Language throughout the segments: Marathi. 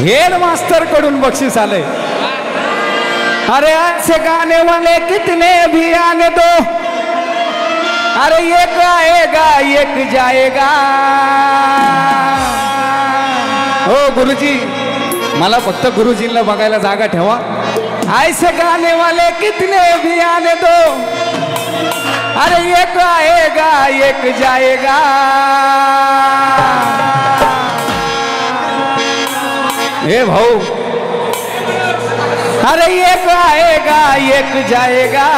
हेड मास्टर कडून बक्षीस आले। अरे ऐसे गाने वाले कितने भी आने दो, अरे एक आएगा एक जाएगा। हो गुरुजी, मला फक्त गुरुजींना बघायला जागा ठेवा। ऐसे गाने वाले कितने भी आने दो, अरे एक आएगा एक जाएगा। हे भाऊ, अरे एक आएगा एक जाएगा।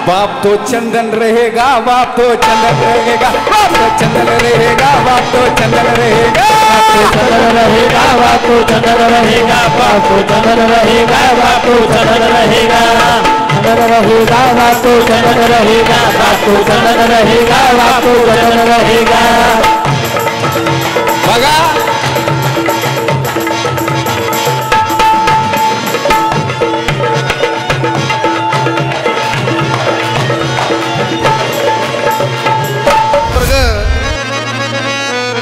बाप तो चंदन रहेगा, बाप तो चंदन रहेगा, बाप तो चंदन रहेगा, बाप तो चंदन रहेगा, बाप तो चंदन रहेगा, बाप तो चंदन रहेगा, बाप तो चंदन रहेगा, बाप तो चंदन रहेगा, चंदन रहेगा, बाप तो चंदन रहेगा, बाप तो चंदन रहेगा, बाप तो चंदन रहेगा। बघा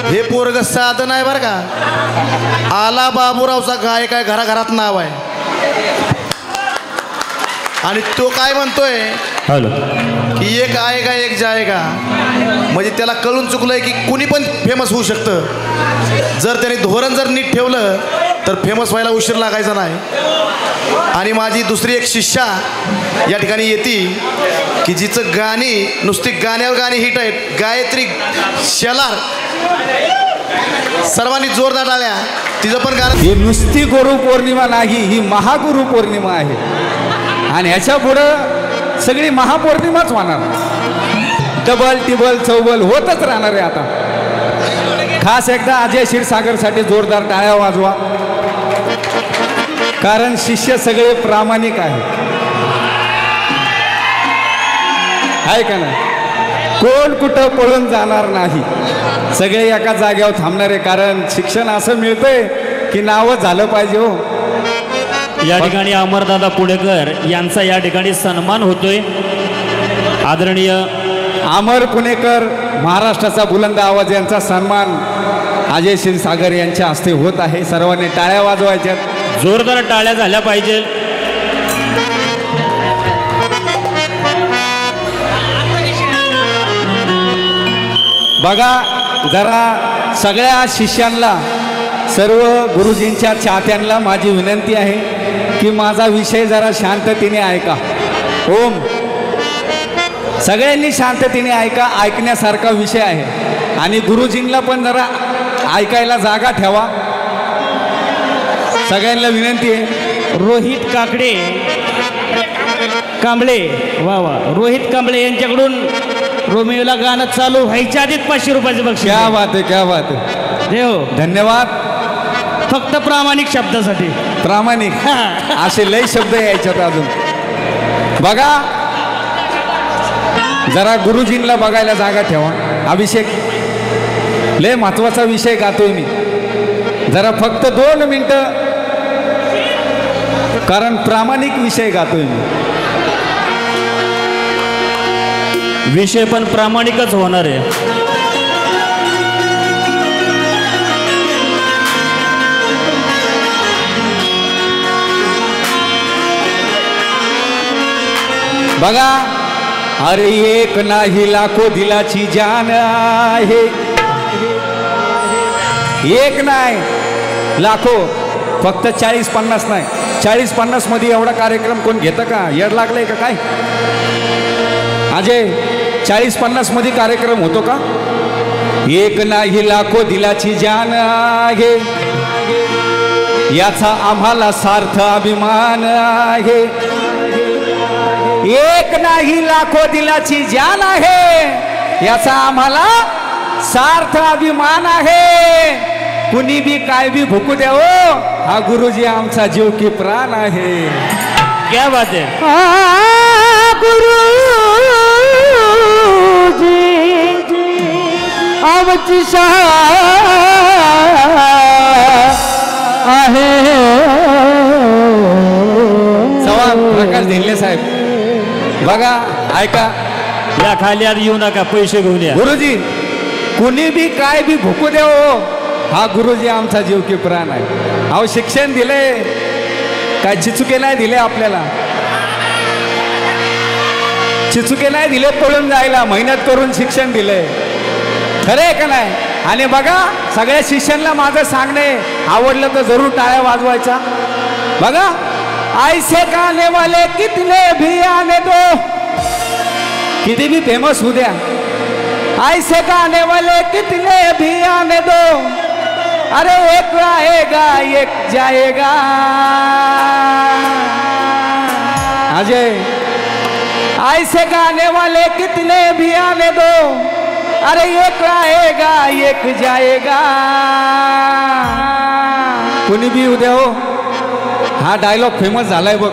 हे पोरग साधन आहे बरं का। आला बाबूरावचा गायक आहे, घराघरात नाव आहे। आणि तो काय म्हणतोय की एक आएगा एक जाएगा, म्हणजे त्याला कळून चुकलंय की कुणी पण फेमस होऊ शकतं। जर त्याने धोरण जर नीट ठेवलं तर फेमस व्हायला उशीर लागायचा नाही। आणि माझी दुसरी एक शिष्या या ठिकाणी येते की जिचं गाणी नुसती गाण्यावर गाणी हिट आहेत, गायत्री शेलार। सर्वांनी जोरदार टाळ्या। तिचं पण गाणं। ही नुसती गुरु पौर्णिमा नाही, ही महागुरु पौर्णिमा आहे आणि ह्याच्या पुढं सगळी महापौर्णिमाच होणार। डबल टिबल चौबल होतच राहणार आहे। आता खास एकदा अजय क्षीरसागरसाठी जोरदार टाळ्या वाजवा, कारण शिष्य सगळे प्रामाणिक आहे का नाही? कोण कुठं पळून जाणार नाही, सगळे एका जागेवर थांबणार आहे। कारण शिक्षण असं मिळतंय की नावच झालं पाहिजे। हो, या ठिकाणी अमरदादा पुणेकर यांचा या ठिकाणी सन्मान होतोय। आदरणीय अमर पुणेकर, महाराष्ट्राचा बुलंद आवाज यांचा सन्मान अजय क्षीरसागर यांच्या हस्ते होत आहे। सर्वांनी टाळ्या वाजवायच्या, जोरदार टाळ्या झाल्या पाहिजे। बघा जरा सगळ्या शिष्यांना, सर्व गुरुजींच्या चाहत्यांना माझी विनंती आहे की माझा विषय जरा शांततेने ऐका। ओम, सगळ्यांनी शांततेने ऐका, ऐकण्यासारखा विषय आहे आणि गुरुजींना पण जरा ऐकायला जागा ठेवा। सगळ्यांना विनंती आहे। रोहित काकडे कांबळे, वा वा, रोहित कांबळे यांच्याकडून रोमियोला गाणं चालू व्हायच्या आधीच 500 रुपयाचे बक्षीस। क्या बात आहे, क्या बात आहे, देव धन्यवाद। फक्त प्रामाणिक शब्दासाठी प्रामाणिक असे लय शब्द यायच्यात अजून। बघा जरा गुरुजींना बघायला जागा ठेवा। अभिषेक, लय महत्वाचा विषय गातोय मी, जरा फक्त 2 मिनिटं, कारण प्रामाणिक विषय गातोय मी। विषय पण प्रामाणिकच होणार आहे। बघा, अरे एक नाही लाखो दिलाची जान आहे, एक नाही लाखो, फक्त 40-50 नाही, 40-50 मध्ये एवढा कार्यक्रम कोण घेतं का? येड लागलंय का काय? अजय, 40-50 मध्ये कार्यक्रम होतो का? एक नाही लाखो दिलाची जान आहे, याचा आम्हाला सार्थ अभिमान आहे। एक नाही लाखो दिलाची जान आहे, याचा आम्हाला सार्थ अभिमान आहे। कुणी बी काय बी भुकू द्या हो, हा गुरुजी आमचा जीव की प्राण आहे। क्या बात है। गुरुजी आमची आहे। सवाल प्रकाश धिल्ले साहेब, बघा ऐका, या खाली आधी येऊ नका, पैसे घेऊन या। गुरुजी कुणी बी काय बी भुकू द्या हो, हा गुरुजी आमचा जीव की प्राण आहे. अहो शिक्षण दिले काय चिचुके नाही दिले आपल्याला, चिचुके नाही दिले पळून जायला, मेहनत करून शिक्षण दिले. खरं आहे का नाही? आणि बघा सगळ्या शिष्यांना माझं सांगणे आवडलं तर जरूर टाळ्या वाजवायचा. बघा ऐसे गाने वाले कितने भी आने दो, किती भी फेमस होऊ द्या, ऐसे गाने वाले कितने भी आने दो, अरे एक आएगा एक जाएगा. अजय ऐसे गाने वाले कितने भी आने दो, अरे एक आएगा एक जाएगा. कोणी भी उद्या हो, हा डायलॉग फेमस झालाय बघ.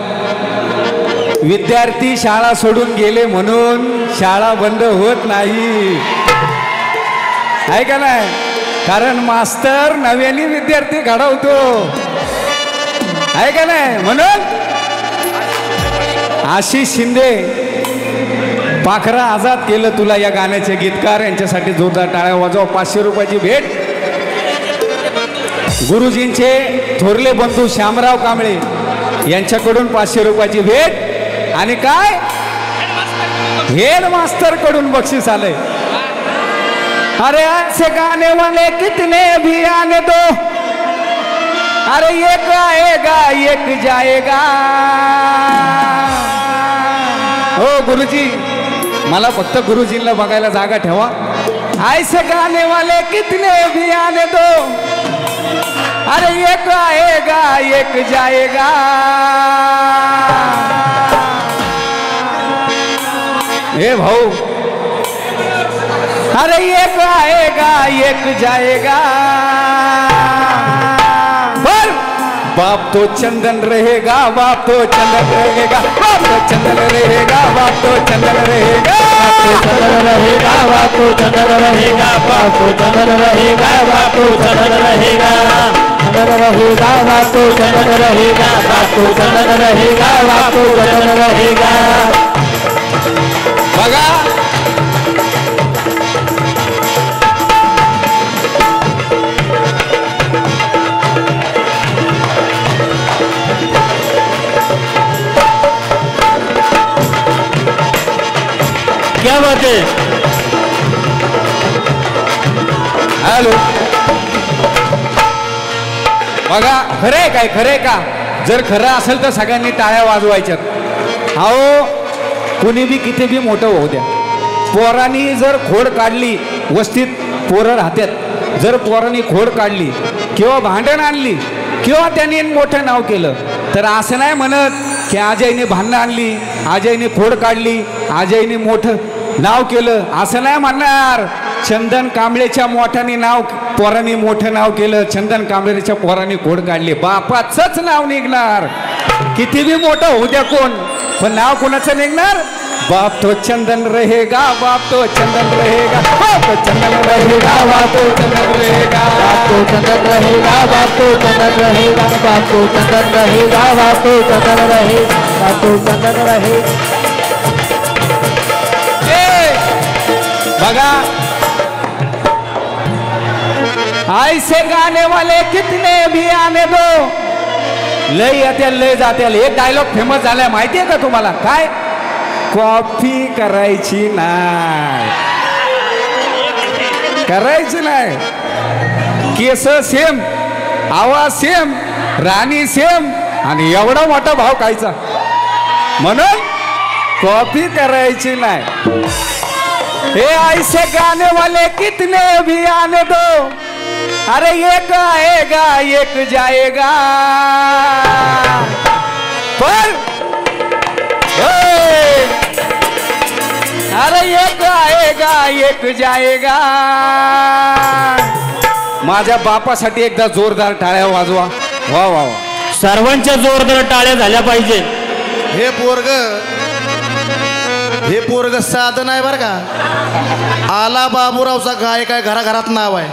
विद्यार्थी शाळा सोडून गेले म्हणून शाळा बंद होत नाही, आहे का नाही? कारण मास्तर नव्याने विद्यार्थी घडवतो, आहे का नाही? म्हणून आशिष शिंदे पाखरा आजाद केलं तुला या गाण्याचे गीतकार यांच्यासाठी जोरदार टाळ्या वाजवा. 500 रुपयाची भेट. गुरुजींचे थोरले बंधू श्यामराव कांबळे यांच्याकडून 500 रुपयाची भेट. आणि काय हेड मास्टर कडून बक्षीस आलंय. अरे ऐसे गाने वाले कितने भी आने दो, अरे एक आएगा एक जाएगा. हो गुरुजी मला फक्त गुरुजींना बघायला जागा ठेवा. ऐसे गाने वाले कितने भी आने दो, अरे एक आएगा एक जाएगा. हे भाऊ अरे एक आएगा एक जाएगा. बोल बाप तो चंदन रहेगा, बाप तो चंदन रहेगा, बाप तो चंदन रहेगा, बाप तो चंदन रहेगा, बाप तो चंदन रहेगा, बाप तो चंदन रहेगा, बाप तो चंदन रहेगा, बाप तो चंदन रहेगा, चंदन रहेगा, बाप तो चंदन रहेगा, बाप तो चंदन रहेगा, बाप तो चंदन रहेगा. बघा क्या बात है. हॅलो बघा खरंय काय, खरंय का? जर खरं असेल तर सगळ्यांनी टाळ्या वाजवायच्यात. अहो कुणी बी किती बी मोठं होऊ द्या, पोरांनी जर खोड काढली, वस्तीत पोरं राहतात, जर पोरांनी खोड काढली किंवा भांडण आणली किंवा त्यांनी मोठं नाव केलं तर असं नाही म्हणत की अजयने भांडणं आणली, अजयने खोड काढली, अजयने मोठं नाव केलं, असं नाही म्हणणार. चंदन कांबळेच्या मोठ्याने नाव पोरांनी मोठं नाव केलं, चंदन कांबळेच्या पोरांनी खोड काढली, बापाचंच नाव निघणार. किती बी मोठं होऊ द्या कोण, पण नाव कोणाचं निघणार? बाप तो चंदन रहेगा, बाप तो चंदन रहेगा, बाप तो चंदन रहेगा, बाप तो चंदन रहेगा, बाप तो चंदन रहेगा, बाप तो चंदन रहेगा, बाप तो चंदन रहेगा, बाप तो चंदन रहेगा, बाप तो चंदन रहेगा. बघा ऐसे गाने वाले कितने भी आने दो. लय येत्या लय जात्या. एक डायलॉग फेमस झालाय माहितीये का तुम्हाला? काय? कॉफी करायची नाही, करायची नाही. केस सेम, आवाज सेम, राणी सेम आणि एवढा मोठा भाव खायचा, म्हणून कॉफी करायची नाही. हे ऐसे गाने वाले कितने भी आने दो, अरे एक आएगा एक जाएगा. पर अरे एक आएगा एक जाएगा. माझ्या बापासाठी एकदा जोरदार टाळ्या वाजवा. वा वा वा. सर्वांच्या जोरदार टाळ्या झाल्या पाहिजे. हे पोरग साधन आहे बरं का. आला बाबूरावचा गायक आहे, घराघरात नाव आहे.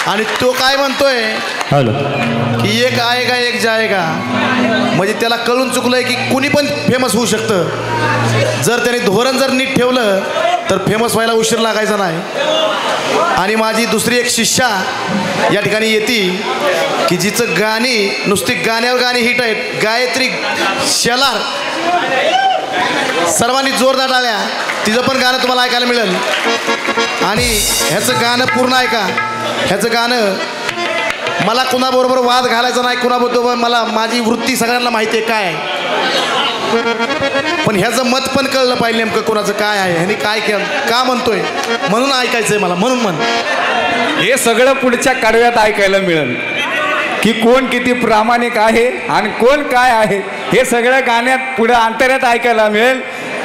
आणि तो काय म्हणतोय हॅलो की एक आएगा एक जाएगा, म्हणजे त्याला कळून चुकलंय की कुणी पण फेमस होऊ शकतं. जर त्याने धोरण जर नीट ठेवलं तर फेमस व्हायला उशीर लागायचा नाही. आणि माझी दुसरी एक शिष्या या ठिकाणी येते की जिचं गाणी नुसती गाण्यावर गाणी हिट आहेत, गायत्री शेलार. सर्वांनी जोरदार टाळ्या. तिचं पण गाणं तुम्हाला ऐकायला मिळेल. आणि ह्याचं गाणं पूर्ण ऐका. ह्याचं गाणं मला कुणाबरोबर वाद घालायचा नाही, कुणाबरोबर मला माझी वृत्ती सगळ्यांना माहिती आहे काय आहे, पण ह्याचं मत पण कळलं पाहिजे नेमकं कोणाचं काय आहे, ह्यानी काय का म्हणतोय, म्हणून ऐकायचंय मला, म्हणून म्हण. हे सगळं पुढच्या कडव्यात ऐकायला मिळेल की कोण किती प्रामाणिक आहे आणि कोण काय आहे, हे सगळं गाण्यात पुढे अंतर्यात ऐकायला मिळेल.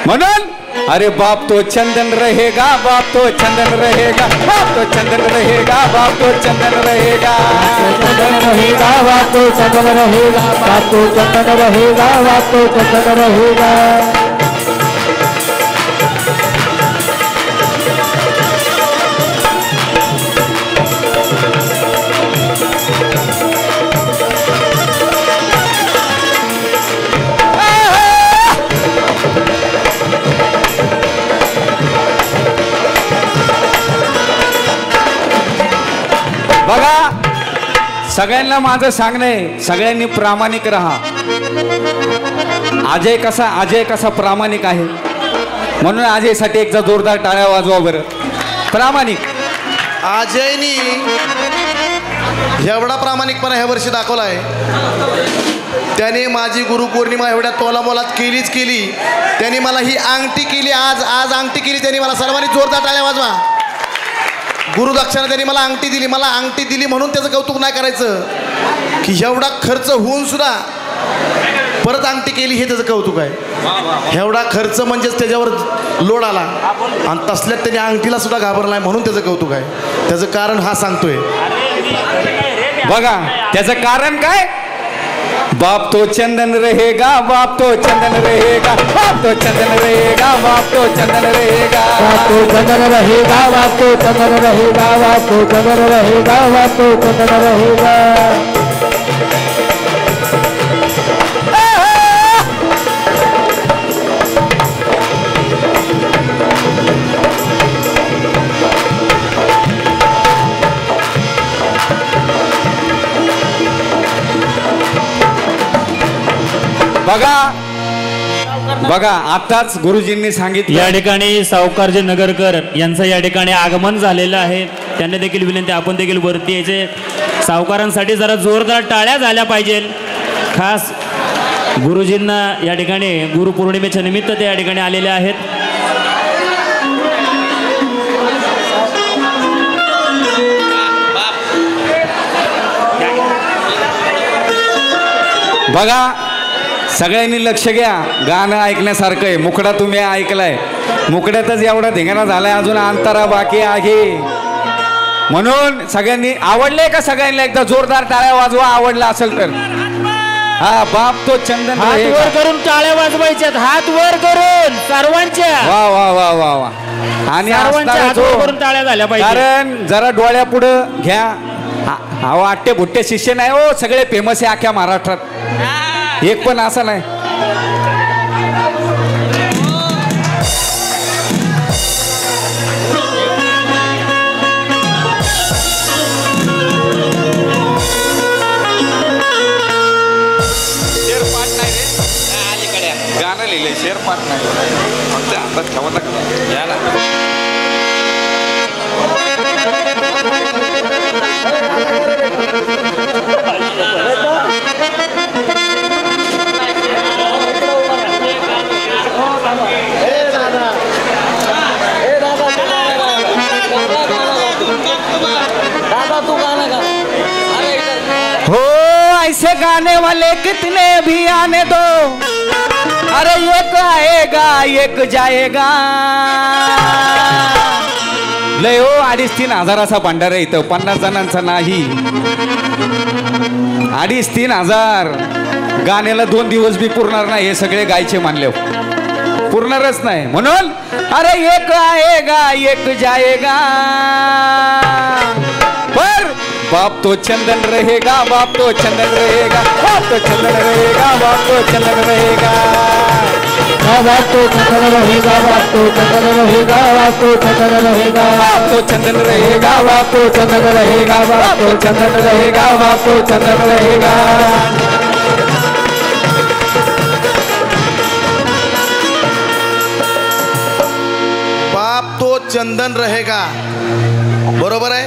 म्हणून अरे बाप तो चंदन रहेगा, बाप तो चंदन रहेगा, बाप तो चंदन रहेगा, बाप तो चंदन रहेगा, चंदन रहेगा, बाप तो चंदन रहेगा, बाप तो चंदन रहेगा, बाप तो चंदन रहेगा. बघा सगळ्यांना माझं सांगणं आहे, सगळ्यांनी प्रामाणिक राहा. अजय कसा प्रामाणिक आहे, म्हणून अजयसाठी एकदा जोरदार टाळ्या वाजवा बरं. प्रामाणिक अजयनी एवढा प्रामाणिकपणा ह्या वर्षी दाखवला आहे. त्याने माझी गुरुपौर्णिमा एवढ्या तोलामोलात केलीच केली. त्याने मला ही अंगठी केली, आज अंगठी केली त्यांनी मला. सर्वांनी जोरदार टाळ्या वाजवा. गुरुदक्षिणा त्यांनी मला अंगठी दिली. मला अंगठी दिली म्हणून त्याचं कौतुक नाही करायचं की एवढा खर्च होऊन सुद्धा परत अंगठी केली, हे त्याचं कौतुक आहे. एवढा खर्च म्हणजेच त्याच्यावर लोड आला आणि तसल्यात त्याने अंगठीला सुद्धा घाबरला नाही, म्हणून त्याचं कौतुक आहे. त्याचं कारण हा सांगतोय बघा. त्याचं कारण काय? बाप तो चंदन रहेगा, बाप तो चंदन रहेगा, बाप तो चंदन रहेगा, बाप तो चंदन रहेगा, बाप तो चंदन रहेगा, बाप तो चंदन रहेगा, बाप तो चंदन रहेगा, बाप तो चंदन रहेगा. बघा आताच गुरुजींनी सांगितलं. या ठिकाणी सावकारजी नगरकर यांचं या ठिकाणी आगमन झालेलं आहे. त्यांनी देखील विनंती, आपण देखील वरती यायचे. सावकारांसाठी जरा जोरदार टाळ्या झाल्या पाहिजे. खास गुरुजींना या ठिकाणी गुरुपौर्णिमेच्या निमित्त ते या ठिकाणी आलेले आहेत. बघा सगळ्यांनी लक्ष घ्या. गाणं ऐकण्यासारखं आहे. मुकडा तुम्ही ऐकलाय, मुकड्यातच एवढा धिंगाणा झालाय, अजून अंतरा बाकी आहे. म्हणून सगळ्यांनी आवडले का? सगळ्यांना एकदा जोरदार टाळ्या वाजवा आवडला असेल तर. हा बाप तो चंदन हात वर करून टाळ्या वाजवायच्यात, हात वर करून सर्वांच्या. वा वा वा वा वा. आणि हात वर करून टाळ्या झाल्या पाहिजे. कारण जरा डोळ्या पुढं घ्या. अहो आट्टे भुट्टे शिष्य नाही हो, सगळे फेमस आहे अख्ख्या महाराष्ट्रात, एक पण असं नाही. शेरपाट नाही रे, अलीकडे गाणं लिहिलंय, शेरपाट नाही, फक्त हातात ठेवता का या ना. हो ऐसे गाने वाले कितने भी आने दो, अरे एक आएगा एक जाएगा. लय हो 2,500-3,000 भंडारा इथं, 50 जणांचा नाही. 2,500-3,000 गाण्याला 2 दिवस बी पुरणार नाही. हे सगळे गायचे मानले पुरणारच नाही. म्हणून अरे एक आएगा एक जाएगा. पर बाप तो चंदन रहेगा, बाप तो चंदन रहेगा, बाप तो चंदन रहेगा, बाप तो चंदन रहेगा। बाप तो चंदन रहेगा, बाप तो चंदन रहेगा, बाप तो चंदन रहेगा, बाप तो चंदन रहेगा, बाप तो चंदन रहेगा, बाप तो चंदन रहेगा, बाप तो चंदन रहेगा। बाप तो चंदन रहेगा, बरोबर आहे।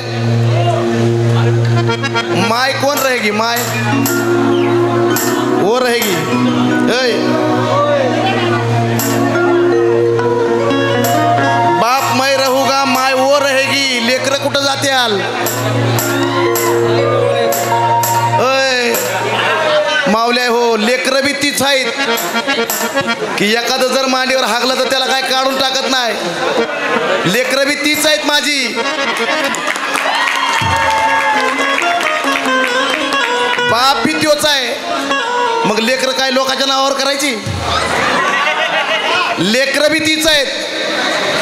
माय कौन रहेगी? माय वो रहेगी। बाप मैं रहूंगा, माय वो रहेगी। लेकर कुठं जाते आल? मावल्या हो, लेकर बी तीच आहेत की एखादं जर मांडीवर हागलं तर त्याला काय काढून टाकत नाही। लेकर बी तीच आहेत माझी। बाप बी त्योच आहे, मग लेकर काय लोकांच्या नावावर करायची? लेकर बी तीच आहेत,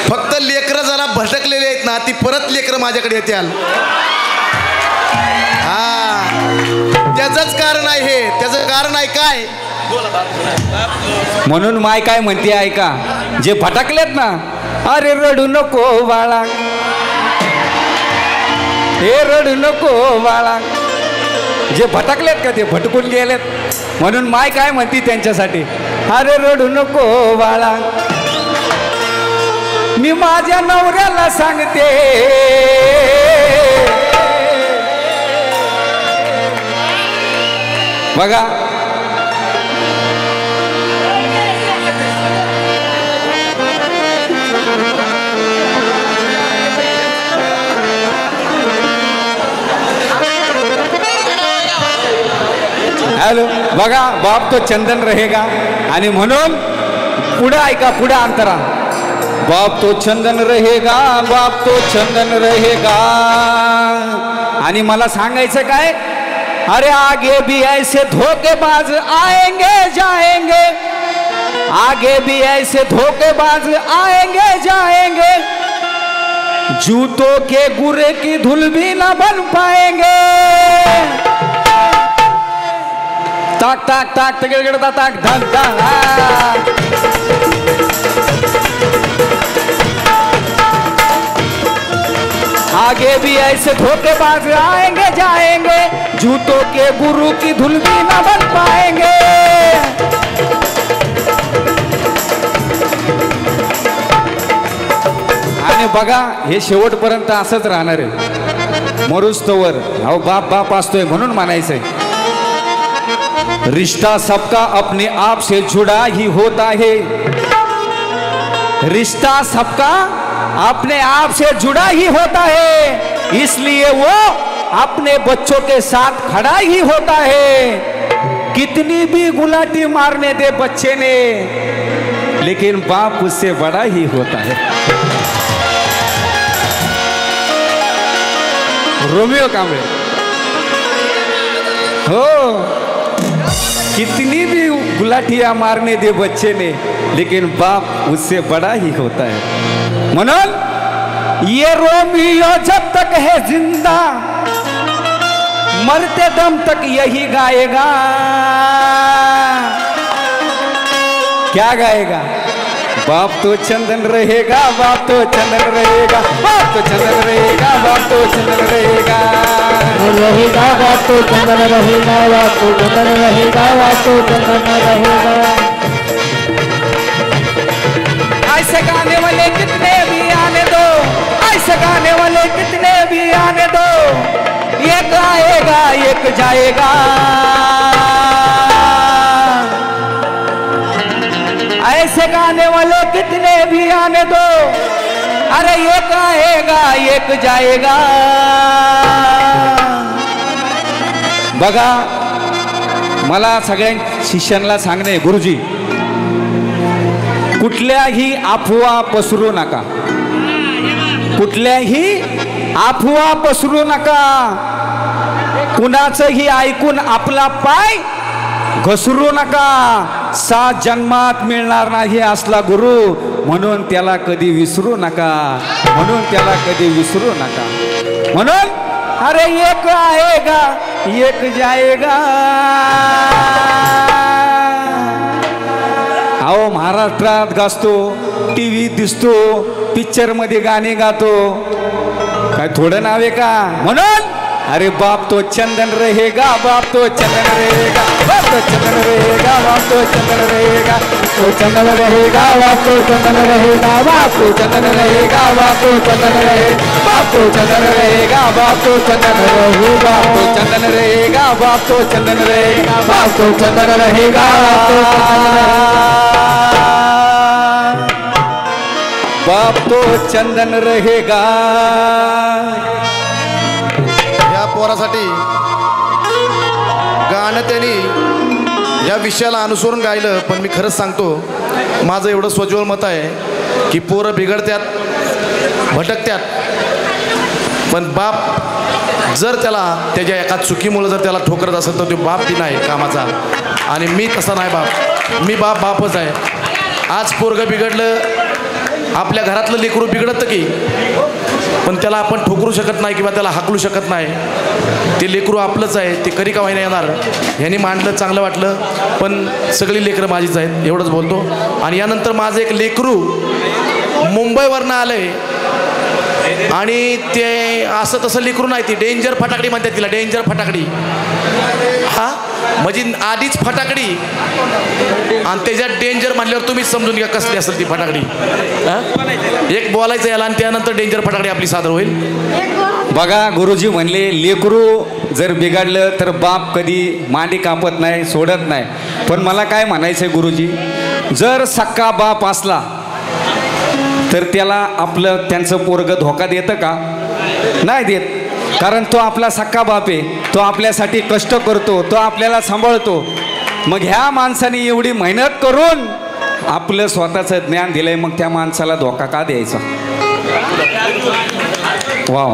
फक्त लेकर जरा भटकलेले आहेत ना, ती परत लेकर माझ्याकडे येत्याल। हा, त्याचंच कारण आहे हे, त्याचं कारण आहे काय? म्हणून माय काय म्हणते ऐका, जे भटकलेत ना, अरे रडू नको बाळा, हे रडू नको बाळा, जे भटकलेत का ते भटकून गेलेत, म्हणून माय काय म्हणते त्यांच्यासाठी, अरे रडू नको बाळा, मी माझ्या नवऱ्याला सांगते, बघा हॅलो, बघा बाप तो चंदन रहेगा, आणि म्हणून पुढे ऐका, पुढे अंतरा, बाप तो चंदन रहेगा, बाप तो चंदन रहेगा। आणि मला सांगायचं काय, अरे आगे भी ऐसे धोखेबाज आएंगे जाएंगे, आगे भी ऐसे धोखेबाज आएंगे जाएंगे, जूतों के गुरे की धूल भी ना बन पाएंगे। ताक ताक ताक तगड़ ताक ताक धक धक। आगे भी ऐसे धोखेबाज आएंगे जाएंगे, जूतों के गुरु की धूल भी ना बन पाएंगे। आणि बघा हे शेवटपर्यंत असंच राहणार आहे, मरुस्तवर अहो बाप बाप असतोय म्हणून म्हणायचंय, रिश्ता सबका अपने आप से जुड़ा ही होता है, रिश्ता सबका अपने आप से जुड़ा ही होता है, इसलिए वो अपने बच्चों के साथ खड़ा ही होता है। कितनी भी गुलाटी मारने दे बच्चे ने, लेकिन बाप उससे बड़ा ही होता है। रोमियो कांबळे हो, कितनी भी गुलाटियां मारने दे बच्चे ने, लेकिन बाप उससे बड़ा ही होता है। म्हणून ये रोमियो जब तक है जिंदा, मरते दम तक यही गाएगा। क्या गाएगा? बाप तो चंदन रहेगा, बाप तो चंदन रहेगा, बाप तो चंदन रहेगा, बाप तो चंदन रहेगा, रहेगा, बाप तो चंदन रहेगा, बाप तो चंदन रहेगा, बाप तो चंदन रहेगा। ऐसे गाने वाले कितने भी आने दो, ऐसे गाने वाले कितने भी आने दो, एक आएगा एक जाएगा। ऐसे गाने वाले कितने भी आने दो, अरे एक आएगा एक जाएगा। बघा मला सगळ्या शिष्यांना सांगणे, गुरुजी कुठल्याही अफवा पसरू नका, कुठल्याही अफवा पसरू नका, कुणाचंही ऐकून आपला पाय घसरू नका। 7 जन्मात मिळणार नाही असला गुरु, म्हणून त्याला कधी विसरू नका, म्हणून त्याला कधी विसरू नका। म्हणून अरे एक आएगा एक जाएगा. अहो महाराष्ट्रात गाजतो, टीव्ही दिसतो, पिक्चर मध्ये गाणे गातो, काय थोडं नाव आहे का? म्हणून अरे बाप तो चंदन रहेगा, बाप तो चंदन रहेगा, बाप तो चंदन रहेगा, बाप तो चंदन रहेगा, तो चंदन रहेगा, बाप तो चंदन रहेगा, बाप तो चंदन रहेगा, बाप तो चंदन रहेगा, बाप तो चंदन रहेगा, बाप तो चंदन रहेगा, तो चंदन रहेगा, बाप तो चंदन रहेगा, बाप तो चंदन रहेगा, बाप तो चंदन रहेगा. या पोरासाठी गाणं त्यांनी या विषयाला अनुसरून गायलं. पण मी खरंच सांगतो, माझं एवढं स्वज्वल मत आहे की पोरं बिघडत्यात, भटकत्यात, पण बाप जर त्याला त्याच्या एका चुकीमुळं जर त्याला ठोकरत असेल तर तो बाप बी नाही कामाचा. आणि मी तसा नाही बाप, मी बापच आहे. आज पोरगं बिघडलं, आपल्या घरातलं लेकरू बिघडतं की, पण त्याला आपण ठोकरू शकत नाही किंवा त्याला हाकलू शकत नाही. ते लेकरू आपलंच आहे, ते कधी का व्हायला येणार. ह्यांनी मांडलं, चांगलं वाटलं, पण सगळी लेकरं माझीच आहेत एवढंच बोलतो. आणि यानंतर माझं एक लेकरू मुंबईवरनं आलं आहे आणि ते असं तसं लेकरू नाही, ती डेंजर फटाकडी म्हणतात तिला, डेंजर फटाकडी. हा म्हणजे आधीच फटाकडी आणि त्याच्यात डेंजर म्हणल्यावर तुम्हीच समजून घ्या कसली असेल ती फटाकडी. एक बोलायचं याला आणि त्यानंतर डेंजर फटाकडी आपली सादर होईल. बघा गुरुजी म्हणले लेकरू जर बिघडलं तर बाप कधी मांडी कापत नाही, सोडत नाही. पण मला काय म्हणायचं गुरुजी, जर सक्का बाप असला तर त्याला आपलं त्यांचं पोरगं धोका देतं का? नाही देत. कारण तो आपला सक्का बाप आहे, तो आपल्यासाठी कष्ट करतो, तो आपल्याला सांभाळतो. मग ह्या माणसाने एवढी मेहनत करून आपलं स्वतःचं ज्ञान दिलंय, मग त्या माणसाला धोका का द्यायचा? वाव.